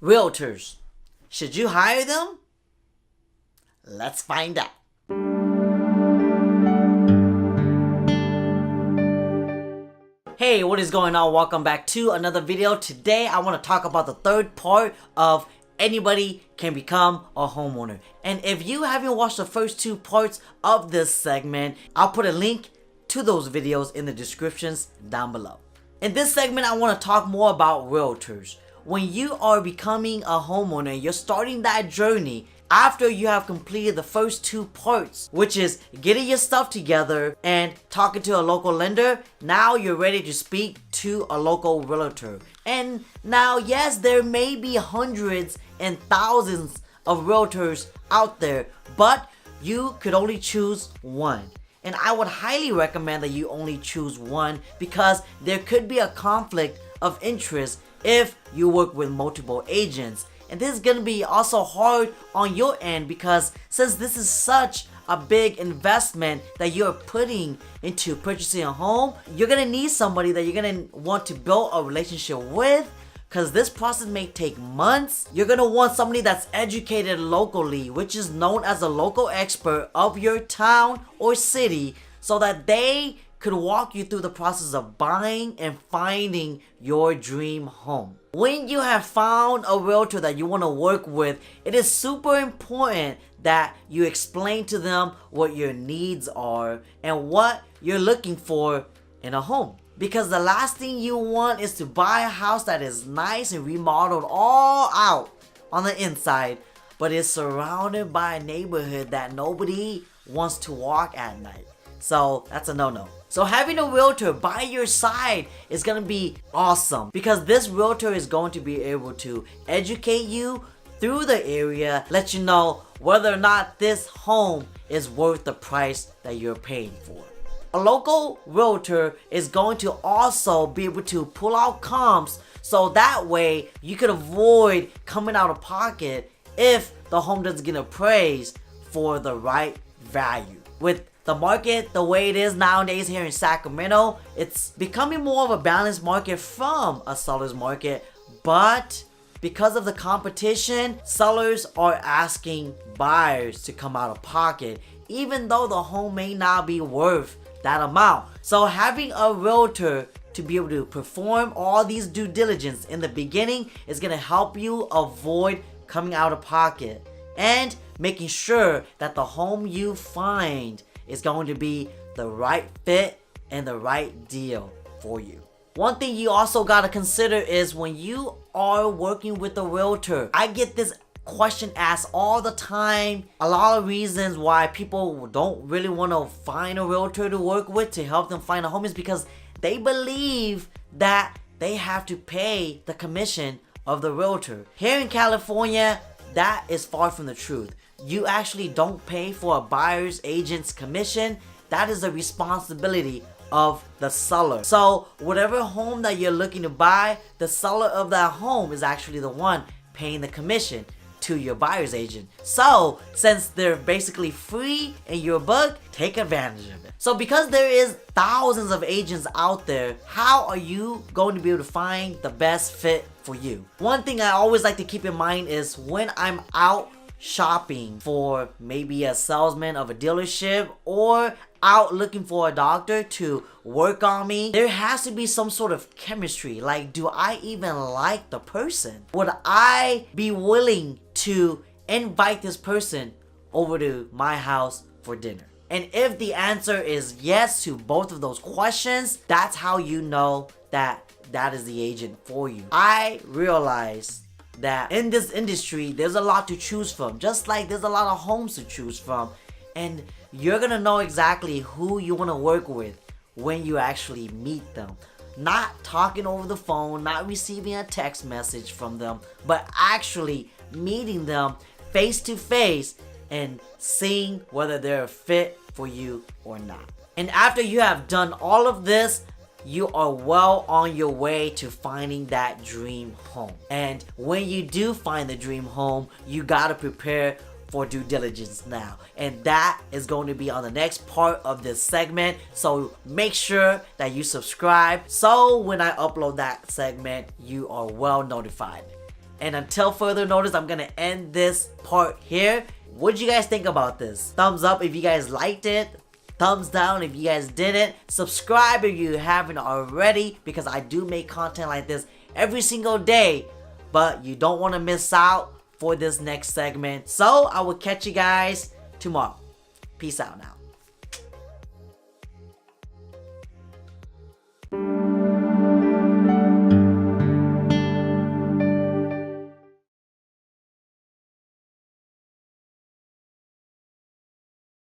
Realtors, should you hire them? Let's find out. Hey, what is going on? Welcome back to another video. Today I want to talk about the third part of anybody can become a homeowner. And if you haven't watched the first two parts of this segment, I'll put a link to those videos in the descriptions down below. In this segment, I want to talk more about realtors. When you are becoming a homeowner, you're starting that journey after you have completed the first two parts, which is getting your stuff together and talking to a local lender. Now you're ready to speak to a local realtor. And now, yes, there may be hundreds and thousands of realtors out there, but you could only choose one. And I would highly recommend that you only choose one, because there could be a conflict of interest if you work with multiple agents. And this is going to be also hard on your end, because since this is such a big investment that you're putting into purchasing a home, you're going to need somebody that you're going to want to build a relationship with, because this process may take months. You're going to want somebody that's educated locally, which is known as a local expert of your town or city, so that they could walk you through the process of buying and finding your dream home. When you have found a realtor that you want to work with, it is super important that you explain to them what your needs are and what you're looking for in a home. Because the last thing you want is to buy a house that is nice and remodeled all out on the inside, but is surrounded by a neighborhood that nobody wants to walk at night. So that's a no-no. So having a realtor by your side is going to be awesome, because this realtor is going to be able to educate you through the area, let you know whether or not this home is worth the price that you're paying for. A local realtor is going to also be able to pull out comps, so that way you can avoid coming out of pocket if the home doesn't get appraised for the right value. With the market the way it is nowadays here in Sacramento, it's becoming more of a balanced market from a seller's market, but because of the competition, sellers are asking buyers to come out of pocket, even though the home may not be worth that amount. So having a realtor to be able to perform all these due diligence in the beginning is going to help you avoid coming out of pocket and making sure that the home you find is going to be the right fit and the right deal for you. One thing you also got to consider is when you are working with a realtor, I get this question asked all the time. A lot of reasons why people don't really want to find a realtor to work with to help them find a home is because they believe that they have to pay the commission of the realtor. Here in California, that is far from the truth. You actually don't pay for a buyer's agent's commission. That is a responsibility of the seller. So whatever home that you're looking to buy, the seller of that home is actually the one paying the commission to your buyer's agent. So since they're basically free in your book, take advantage of it. So because there is thousands of agents out there, how are you going to be able to find the best fit for you? One thing I always like to keep in mind is when I'm out shopping for maybe a salesman of a dealership or out looking for a doctor to work on me, there has to be some sort of chemistry. Like, do I even like the person? Would I be willing to invite this person over to my house for dinner? And if the answer is yes to both of those questions, that's how you know that that is the agent for you. I realize that in this industry, there's a lot to choose from, just like there's a lot of homes to choose from, and you're gonna know exactly who you want to work with when you actually meet them. Not talking over the phone, not receiving a text message from them, but actually meeting them face to face and seeing whether they're a fit for you or not. And after you have done all of this, you are well on your way to finding that dream home. And when you do find the dream home, you gotta prepare for due diligence now. And that is going to be on the next part of this segment. So make sure that you subscribe so when I upload that segment, you are well notified. And until further notice, I'm gonna end this part here. What did you guys think about this? Thumbs up if you guys liked it. Thumbs down if you guys didn't. Subscribe if you haven't already, because I do make content like this every single day. But you don't want to miss out for this next segment. So I will catch you guys tomorrow. Peace out now.